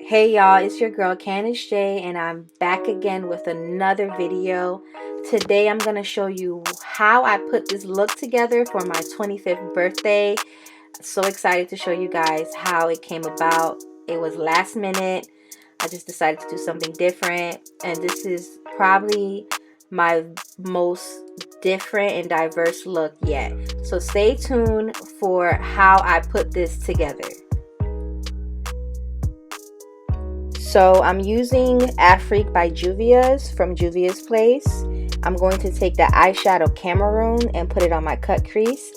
Hey y'all, it's your girl Candice J, and I'm back again with another video. Today I'm going to show you how I put this look together for my 25th birthday. So excited to show you guys how it came about. It was last minute. I just decided to do something different, and this is probably my most different and diverse look yet. So stay tuned for how I put this together. So I'm using Afrique by Juvias from Juvia's Place. I'm going to take the eyeshadow Cameroon and put it on my cut crease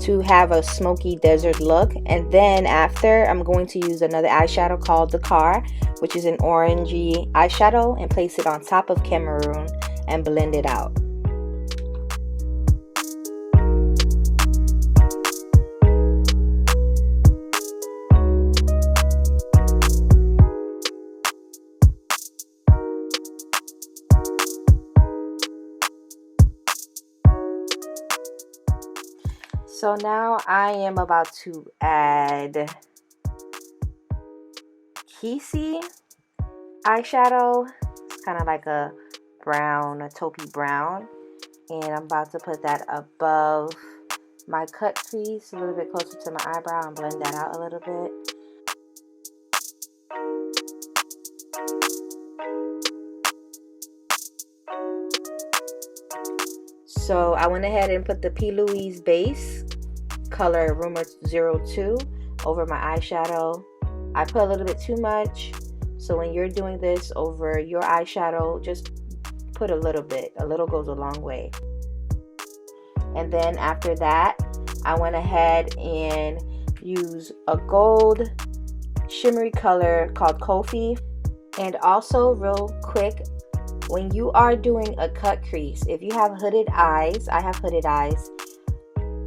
to have a smoky desert look. And then after, I'm going to use another eyeshadow called the Car, which is an orangey eyeshadow, and place it on top of Cameroon and blend it out. So now I am about to add Kissy eyeshadow. It's kind of like a brown, a taupey brown. And I'm about to put that above my cut crease, a little bit closer to my eyebrow, and blend that out a little bit. So I went ahead and put the P.louise base color Rumor 02 over my eyeshadow. I put a little bit too much, so when you're doing this over your eyeshadow, just put a little bit. A little goes a long way. And then after that, I went ahead and used a gold shimmery color called Kofi. And also real quick, when you are doing a cut crease, if you have hooded eyes, I have hooded eyes,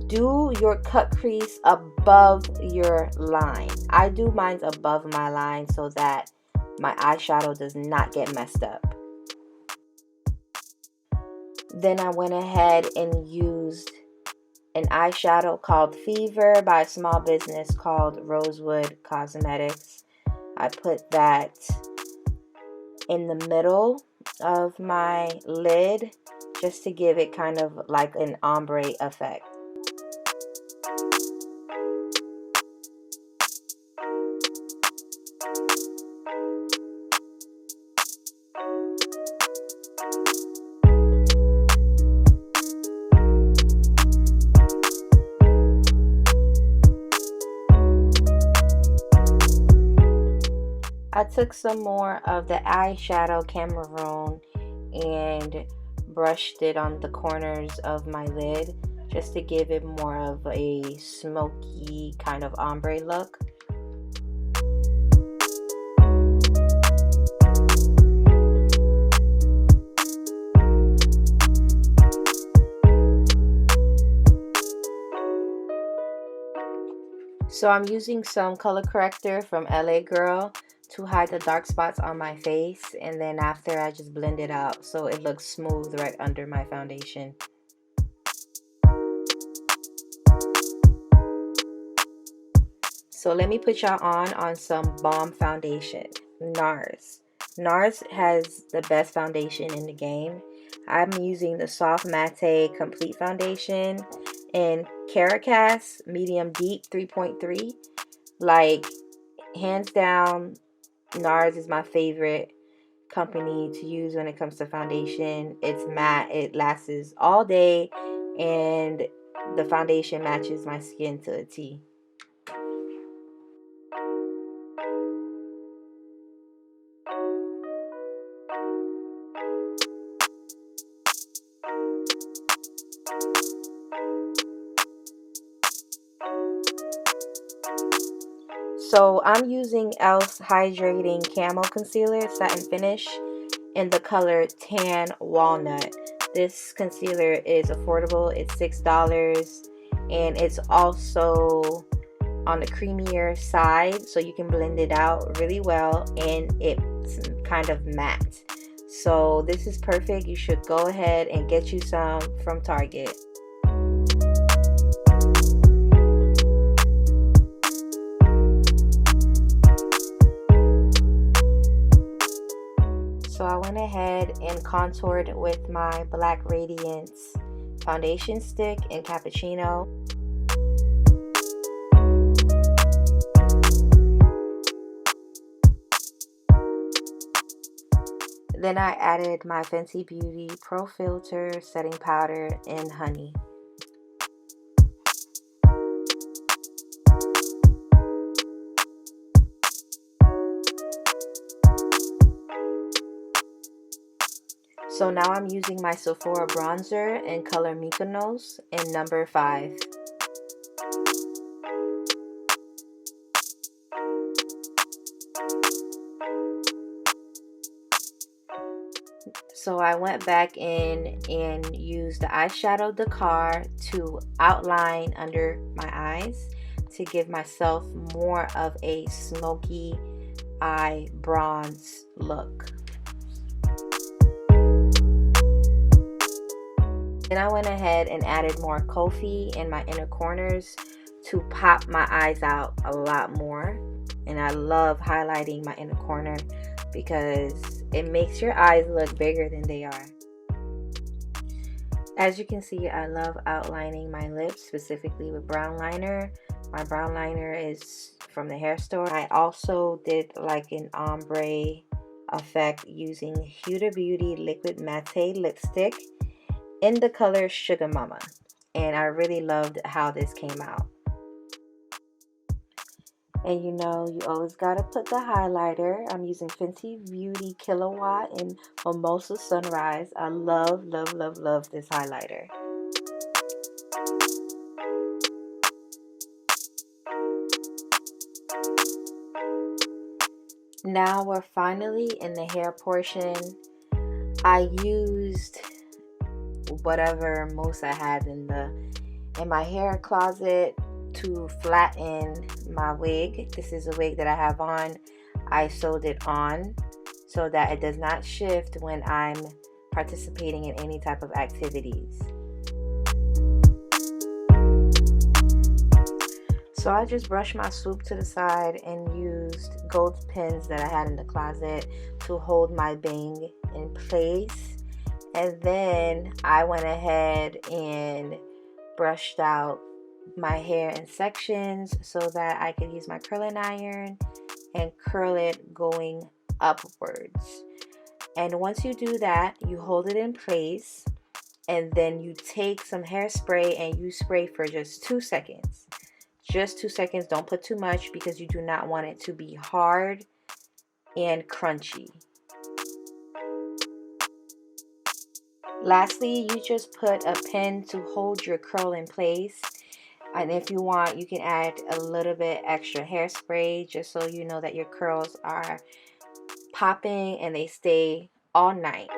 do your cut crease above your line. I do mine above my line so that my eyeshadow does not get messed up. Then I went ahead and used an eyeshadow called Fever by a small business called Rosewood Cosmetics. I put that in the middle of my lid just to give it kind of like an ombre effect. I took some more of the eyeshadow Cameroon and brushed it on the corners of my lid just to give it more of a smoky kind of ombre look. So I'm using some color corrector from LA Girl to hide the dark spots on my face, and then after I just blend it out so it looks smooth right under my foundation. So let me put y'all on some bomb foundation. NARS. NARS has the best foundation in the game. I'm using the Soft Matte Complete Foundation in Caracas Medium Deep 3.3. Like, hands down, NARS is my favorite company to use when it comes to foundation. It's matte, it lasts all day, and the foundation matches my skin to a T. So I'm using e.l.f. Hydrating Camo Concealer Satin Finish in the color Tan Walnut. This concealer is affordable. It's $6, and it's also on the creamier side, so you can blend it out really well, and it's kind of matte. So this is perfect. You should go ahead and get you some from Target. So I went ahead and contoured with my Black Radiance foundation stick in Cappuccino. Then I added my Fenty Beauty Pro Filter setting powder in Honey. So now I'm using my Sephora bronzer in color Mykonos in number 5. So I went back in and used the eyeshadow Dakar to outline under my eyes to give myself more of a smoky eye bronze look. Then I went ahead and added more coffee in my inner corners to pop my eyes out a lot more. And I love highlighting my inner corner because it makes your eyes look bigger than they are. As you can see, I love outlining my lips, specifically with brown liner. My brown liner is from the hair store. I also did like an ombre effect using Huda Beauty Liquid Matte Lipstick in the color Sugamama, and I really loved how this came out. And you know, you always gotta put the highlighter. I'm using Fenty Beauty Killawatt in Mimosa Sunrise. I love, love, love, love this highlighter. Now we're finally in the hair portion. I used whatever mousse I had in my hair closet to flatten my wig. This is a wig that I have on. I sewed it on so that it does not shift when I'm participating in any type of activities. So I just brushed my swoop to the side and used gold pins that I had in the closet to hold my bang in place. And then I went ahead and brushed out my hair in sections so that I could use my curling iron and curl it going upwards. And once you do that, you hold it in place, and then you take some hairspray and you spray for just 2 seconds. Just 2 seconds. Don't put too much because you do not want it to be hard and crunchy. Lastly, you just put a pin to hold your curl in place. And if you want, you can add a little bit extra hairspray just so you know that your curls are popping and they stay all night.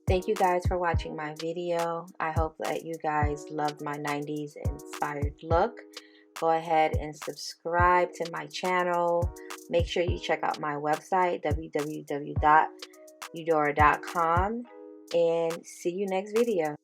Thank you guys for watching my video. I hope that you guys loved my 90s inspired look. Go ahead and subscribe to my channel. Make sure you check out my website, www.eudora.com, and see you next video.